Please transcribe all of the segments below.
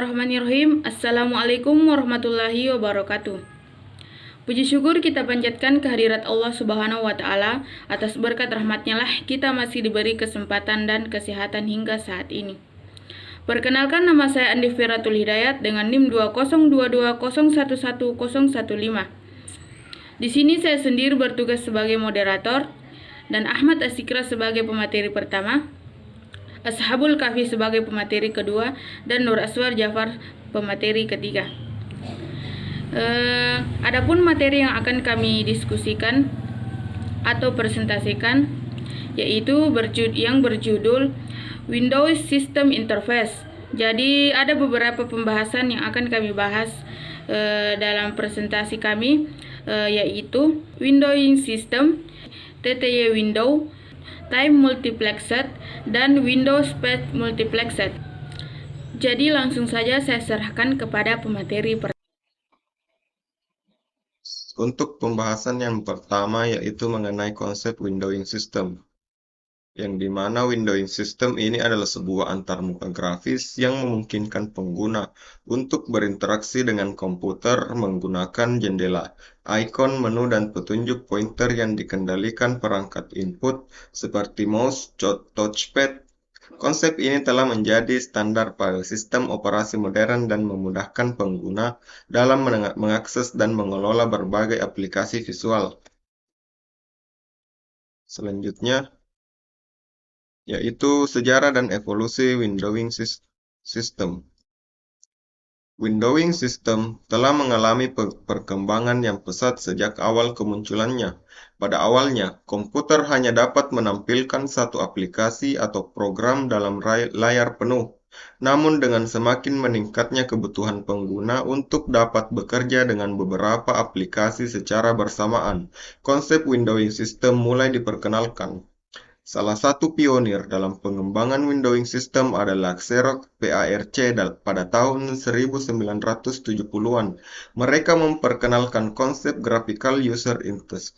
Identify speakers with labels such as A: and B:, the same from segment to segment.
A: Bismillahirrahmanirrahim. Assalamualaikum warahmatullahi wabarakatuh. Puji syukur kita panjatkan kehadirat Allah Subhanahu wa Ta'ala. Atas berkat rahmatnya lah kita masih diberi kesempatan dan kesehatan hingga saat ini. Perkenalkan, nama saya Andi Firatul Hidayat dengan NIM 202011015. Di sini saya sendiri bertugas sebagai moderator dan Ahmad Asikra sebagai pemateri pertama, Ashabul Kahfi sebagai pemateri kedua, dan Nur Aswar Jafar pemateri ketiga. Adapun materi yang akan kami diskusikan atau presentasikan yaitu yang berjudul Windows System Interface. Jadi ada beberapa pembahasan yang akan kami bahas dalam presentasi kami, yaitu Windowing System, TTY Window, Time Multiplexed, dan Windows Path Multiplexed. Jadi langsung saja saya serahkan kepada pemateri pertama.
B: Untuk pembahasan yang pertama yaitu mengenai konsep windowing system, yang dimana windowing system ini adalah sebuah antarmuka grafis yang memungkinkan pengguna untuk berinteraksi dengan komputer menggunakan jendela, ikon, menu, dan petunjuk pointer yang dikendalikan perangkat input seperti mouse, touchpad. Konsep ini telah menjadi standar pada sistem operasi modern dan memudahkan pengguna dalam mengakses dan mengelola berbagai aplikasi visual. Selanjutnya, yaitu sejarah dan evolusi windowing system. Windowing system telah mengalami perkembangan yang pesat sejak awal kemunculannya. Pada awalnya, komputer hanya dapat menampilkan satu aplikasi atau program dalam layar penuh. Namun dengan semakin meningkatnya kebutuhan pengguna untuk dapat bekerja dengan beberapa aplikasi secara bersamaan, konsep windowing system mulai diperkenalkan. Salah satu pionir dalam pengembangan windowing system adalah Xerox PARC pada tahun 1970-an. Mereka memperkenalkan konsep Graphical User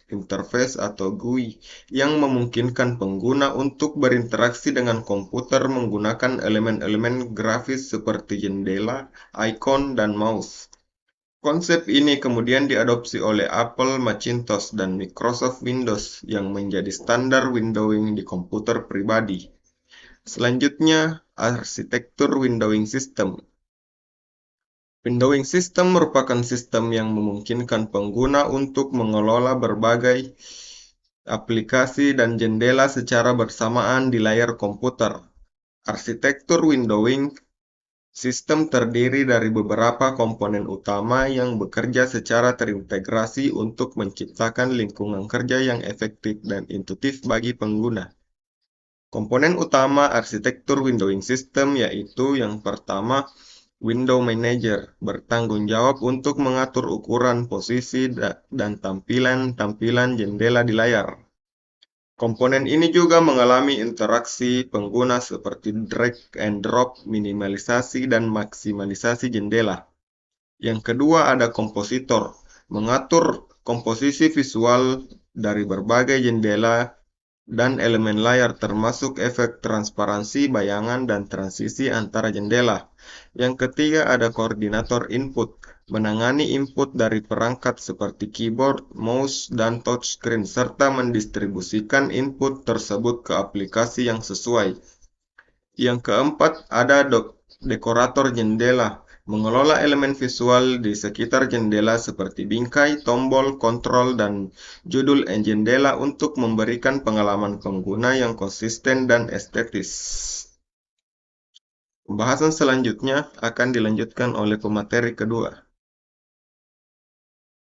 B: Interface atau GUI yang memungkinkan pengguna untuk berinteraksi dengan komputer menggunakan elemen-elemen grafis seperti jendela, ikon, dan mouse. Konsep ini kemudian diadopsi oleh Apple Macintosh dan Microsoft Windows yang menjadi standar windowing di komputer pribadi. Selanjutnya, arsitektur windowing system. Windowing system merupakan sistem yang memungkinkan pengguna untuk mengelola berbagai aplikasi dan jendela secara bersamaan di layar komputer. Arsitektur windowing sistem terdiri dari beberapa komponen utama yang bekerja secara terintegrasi untuk menciptakan lingkungan kerja yang efektif dan intuitif bagi pengguna. Komponen utama arsitektur windowing system yaitu yang pertama, Window Manager, bertanggung jawab untuk mengatur ukuran, posisi, dan tampilan jendela di layar. Komponen ini juga mengalami interaksi pengguna seperti drag and drop, minimalisasi, dan maksimalisasi jendela. Yang kedua ada kompositor, mengatur komposisi visual dari berbagai jendela dan elemen layar termasuk efek transparansi, bayangan, dan transisi antara jendela. Yang ketiga ada koordinator input, menangani input dari perangkat seperti keyboard, mouse, dan touchscreen, serta mendistribusikan input tersebut ke aplikasi yang sesuai. Yang keempat ada dekorator jendela, mengelola elemen visual di sekitar jendela seperti bingkai, tombol, kontrol, dan judul jendela untuk memberikan pengalaman pengguna yang konsisten dan estetis. Pembahasan selanjutnya akan dilanjutkan oleh pemateri kedua.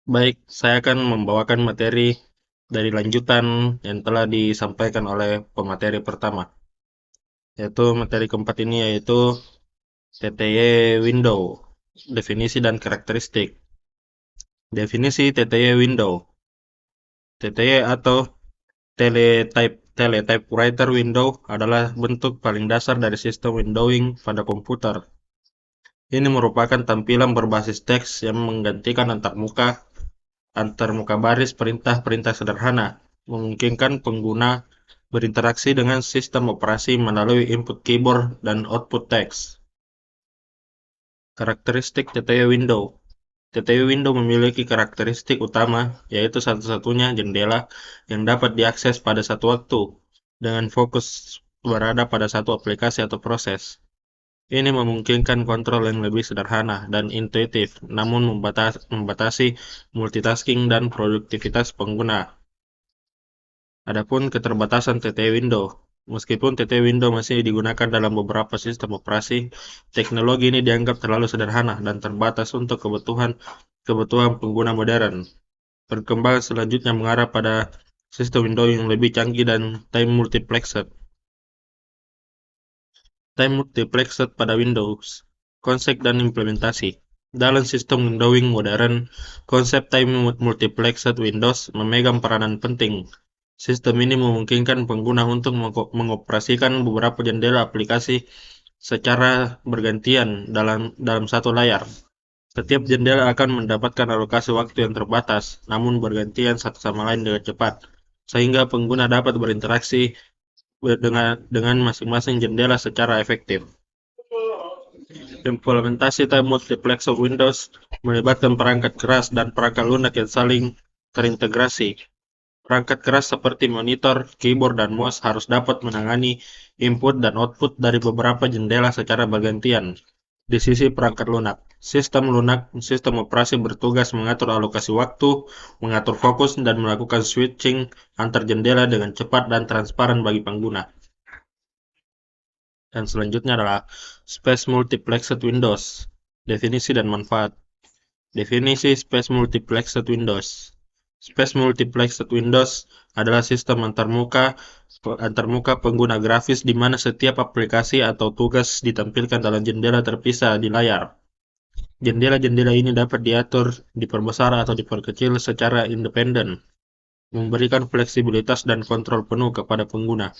C: Baik, saya akan membawakan materi dari lanjutan yang telah disampaikan oleh pemateri pertama. Yaitu materi keempat ini yaitu TTY Window, definisi dan karakteristik. Definisi TTY Window. TTY atau Teletypewriter Window adalah bentuk paling dasar dari sistem windowing pada komputer. Ini merupakan tampilan berbasis teks yang menggantikan antarmuka baris perintah-perintah sederhana, memungkinkan pengguna berinteraksi dengan sistem operasi melalui input keyboard dan output teks. Karakteristik TTY window. TTY window memiliki karakteristik utama, yaitu satu-satunya jendela yang dapat diakses pada satu waktu, dengan fokus berada pada satu aplikasi atau proses. Ini memungkinkan kontrol yang lebih sederhana dan intuitif, namun membatasi multitasking dan produktivitas pengguna. Adapun keterbatasan TTY window. Meskipun TTY window masih digunakan dalam beberapa sistem operasi, teknologi ini dianggap terlalu sederhana dan terbatas untuk kebutuhan pengguna modern. Perkembangan selanjutnya mengarah pada sistem window yang lebih canggih dan time multiplexed. Time multiplexed pada Windows. Konsep dan implementasi. Dalam sistem windowing modern, konsep time multiplexed Windows memegang peranan penting. Sistem ini memungkinkan pengguna untuk mengoperasikan beberapa jendela aplikasi secara bergantian dalam satu layar. Setiap jendela akan mendapatkan alokasi waktu yang terbatas, namun bergantian satu sama lain dengan cepat, sehingga pengguna dapat berinteraksi dengan masing-masing jendela secara efektif. Implementasi time multiplexed Windows melibatkan perangkat keras dan perangkat lunak yang saling terintegrasi. Perangkat keras seperti monitor, keyboard, dan mouse harus dapat menangani input dan output dari beberapa jendela secara bergantian. Di sisi perangkat lunak, sistem operasi bertugas mengatur alokasi waktu, mengatur fokus, dan melakukan switching antar jendela dengan cepat dan transparan bagi pengguna. Dan selanjutnya adalah Space Multiplexed Windows. Definisi dan manfaat. Definisi Space Multiplexed Windows. Space Multiplexed Windows adalah sistem antarmuka pengguna grafis di mana setiap aplikasi atau tugas ditampilkan dalam jendela terpisah di layar. Jendela-jendela ini dapat diatur, diperbesar atau diperkecil secara independen, memberikan fleksibilitas dan kontrol penuh kepada pengguna.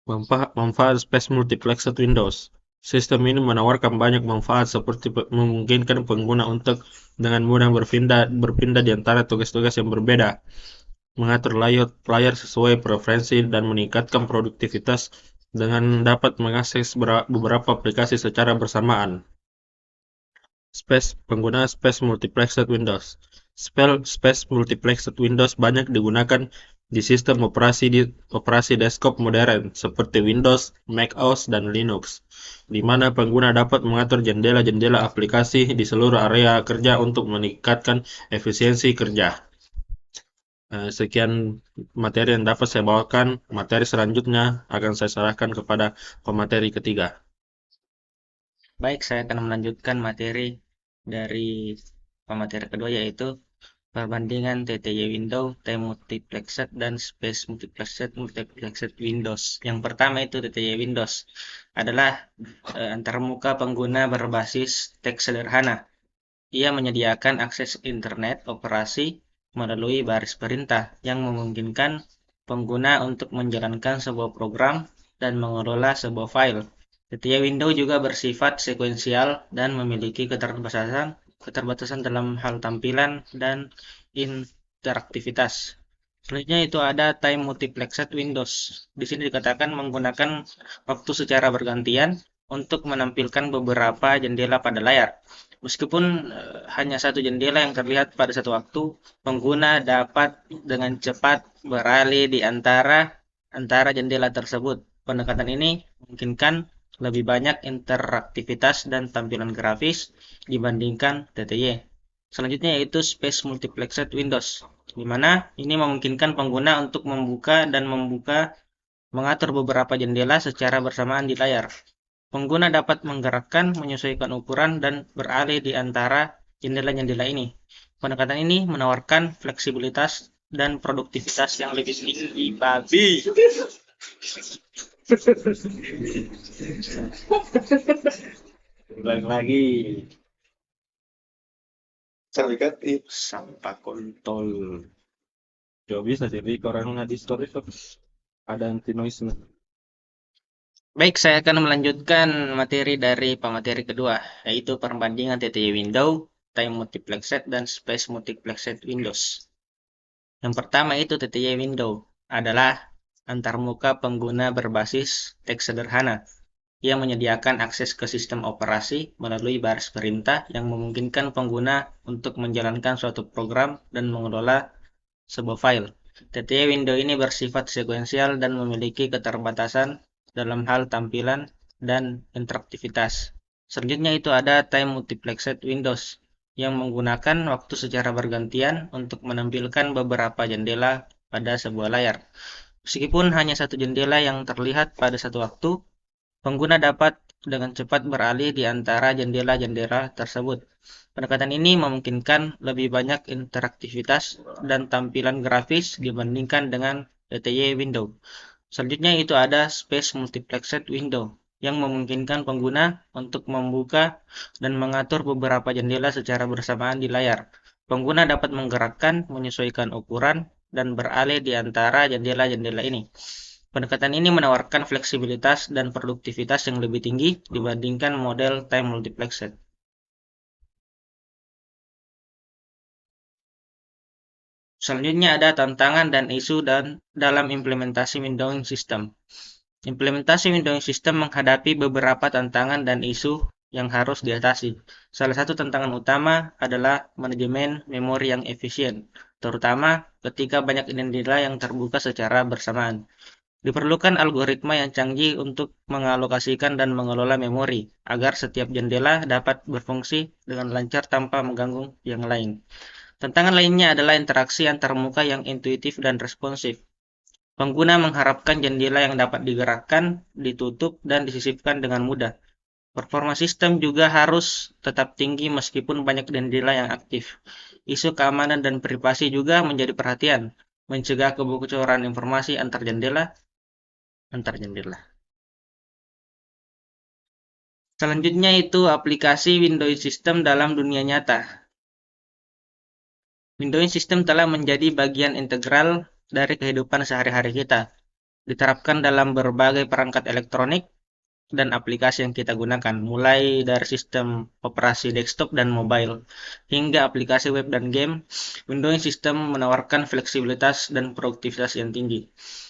C: Manfaat Space Multiplexed Windows. Sistem ini menawarkan banyak manfaat seperti memungkinkan pengguna untuk dengan mudah berpindah di antara tugas-tugas yang berbeda, mengatur layout layar sesuai preferensi, dan meningkatkan produktivitas dengan dapat mengakses beberapa aplikasi secara bersamaan. Penggunaan Space Multiplexed Windows. Space Multiplexed Windows banyak digunakan di sistem operasi desktop modern seperti Windows, Mac OS, dan Linux, di mana pengguna dapat mengatur jendela-jendela aplikasi di seluruh area kerja untuk meningkatkan efisiensi kerja. Sekian materi yang dapat saya bawakan. Materi selanjutnya akan saya serahkan kepada pemateri ketiga.
D: Baik, saya akan melanjutkan materi dari pemateri kedua, yaitu perbandingan TTY window, time multiplexed, dan space multiplexed Windows. Yang pertama itu TTY Windows adalah antarmuka pengguna berbasis teks sederhana. Ia menyediakan akses internet operasi melalui baris perintah yang memungkinkan pengguna untuk menjalankan sebuah program dan mengelola sebuah file. TTY window juga bersifat sekuensial dan memiliki keterbatasan dalam hal tampilan dan interaktivitas. Selanjutnya itu ada time multiplexed Windows. Di sini dikatakan menggunakan waktu secara bergantian untuk menampilkan beberapa jendela pada layar. Meskipun hanya satu jendela yang terlihat pada satu waktu, pengguna dapat dengan cepat beralih di antara jendela tersebut. Pendekatan ini memungkinkan lebih banyak interaktivitas dan tampilan grafis dibandingkan TTY. Selanjutnya yaitu Space Multiplexed Windows, di mana ini memungkinkan pengguna untuk mengatur beberapa jendela secara bersamaan di layar. Pengguna dapat menggerakkan, menyesuaikan ukuran, dan beralih di antara jendela-jendela ini. Pendekatan ini menawarkan fleksibilitas dan produktivitas yang lebih tinggi bagi
C: Ulang lagi.
D: sampah kontol.
C: Coba bisa jadi orang nggak di store itu ada anti noise nya.
D: Baik, saya akan melanjutkan materi dari pemateri kedua, yaitu perbandingan TTY window, time multiplexed, dan space multiplexed Windows. Yang pertama itu TTY window adalah antarmuka pengguna berbasis teks sederhana. Ia menyediakan akses ke sistem operasi melalui baris perintah yang memungkinkan pengguna untuk menjalankan suatu program dan mengelola sebuah file. TTY window ini bersifat sekuensial dan memiliki keterbatasan dalam hal tampilan dan interaktivitas. Selanjutnya itu ada time multiplexed windows yang menggunakan waktu secara bergantian untuk menampilkan beberapa jendela pada sebuah layar. Meskipun hanya satu jendela yang terlihat pada satu waktu, pengguna dapat dengan cepat beralih di antara jendela-jendela tersebut. Pendekatan ini memungkinkan lebih banyak interaktivitas dan tampilan grafis dibandingkan dengan TTY window. Selanjutnya itu ada Space Multiplexed Window yang memungkinkan pengguna untuk membuka dan mengatur beberapa jendela secara bersamaan di layar. Pengguna dapat menggerakkan, menyesuaikan ukuran, dan beralih di antara jendela-jendela ini. Pendekatan ini menawarkan fleksibilitas dan produktivitas yang lebih tinggi dibandingkan model time multiplexed. Selanjutnya ada tantangan dan isu dalam implementasi windowing system. Implementasi windowing system menghadapi beberapa tantangan dan isu yang harus diatasi. Salah satu tantangan utama adalah manajemen memori yang efisien, terutama ketika banyak jendela yang terbuka secara bersamaan. Diperlukan algoritma yang canggih untuk mengalokasikan dan mengelola memori, agar setiap jendela dapat berfungsi dengan lancar tanpa mengganggu yang lain. Tantangan lainnya adalah interaksi antarmuka yang intuitif dan responsif. Pengguna mengharapkan jendela yang dapat digerakkan, ditutup, dan disisipkan dengan mudah. Performa sistem juga harus tetap tinggi meskipun banyak jendela yang aktif. Isu keamanan dan privasi juga menjadi perhatian, mencegah kebocoran informasi antar jendela. Selanjutnya itu aplikasi Windows System dalam dunia nyata. Windows System telah menjadi bagian integral dari kehidupan sehari-hari kita, diterapkan dalam berbagai perangkat elektronik dan aplikasi yang kita gunakan, mulai dari sistem operasi desktop dan mobile, hingga aplikasi web dan game. Windows System menawarkan fleksibilitas dan produktivitas yang tinggi.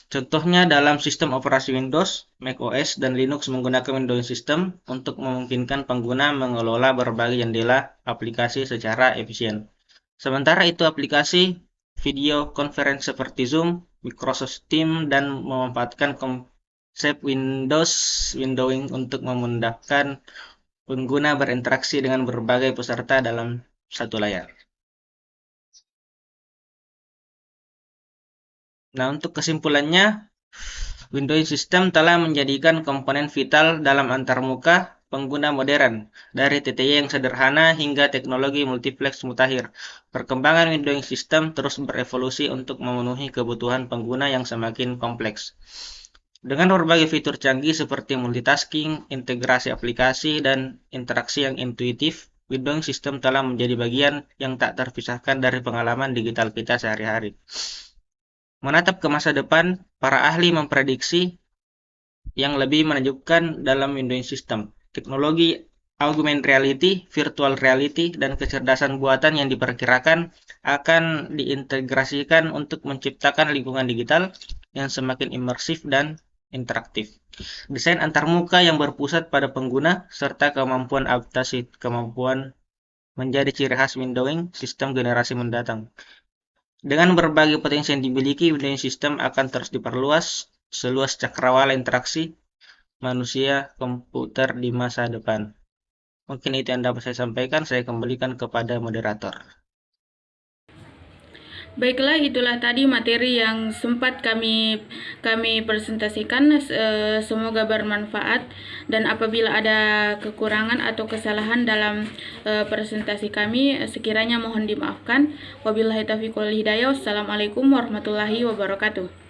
D: Contohnya dalam sistem operasi Windows, macOS, dan Linux menggunakan Windows System untuk memungkinkan pengguna mengelola berbagai jendela aplikasi secara efisien. Sementara itu aplikasi video conference seperti Zoom, Microsoft Teams, dan memanfaatkan konsep windowing untuk memudahkan pengguna berinteraksi dengan berbagai peserta dalam satu layar. Nah, untuk kesimpulannya, Windows System telah menjadikan komponen vital dalam antarmuka pengguna modern, dari TTY yang sederhana hingga teknologi multiplex mutakhir. Perkembangan Windows System terus berevolusi untuk memenuhi kebutuhan pengguna yang semakin kompleks. Dengan berbagai fitur canggih seperti multitasking, integrasi aplikasi, dan interaksi yang intuitif, Windows System telah menjadi bagian yang tak terpisahkan dari pengalaman digital kita sehari-hari. Menatap ke masa depan, para ahli memprediksi yang lebih menakjubkan dalam Windows System. Teknologi augmented reality, virtual reality, dan kecerdasan buatan yang diperkirakan akan diintegrasikan untuk menciptakan lingkungan digital yang semakin imersif dan interaktif. Desain antarmuka yang berpusat pada pengguna, serta kemampuan adaptasi kemampuan menjadi ciri khas windowing sistem generasi mendatang. Dengan berbagai potensi yang dimiliki, Windows System akan terus diperluas seluas cakrawala interaksi manusia komputer di masa depan. Mungkin itu yang dapat saya sampaikan. Saya kembalikan kepada moderator.
A: Baiklah, itulah tadi materi yang sempat kami presentasikan. Semoga bermanfaat, dan apabila ada kekurangan atau kesalahan dalam presentasi kami, sekiranya mohon dimaafkan. Wabillahi taufiq wal hidayah. Wassalamualaikum warahmatullahi wabarakatuh.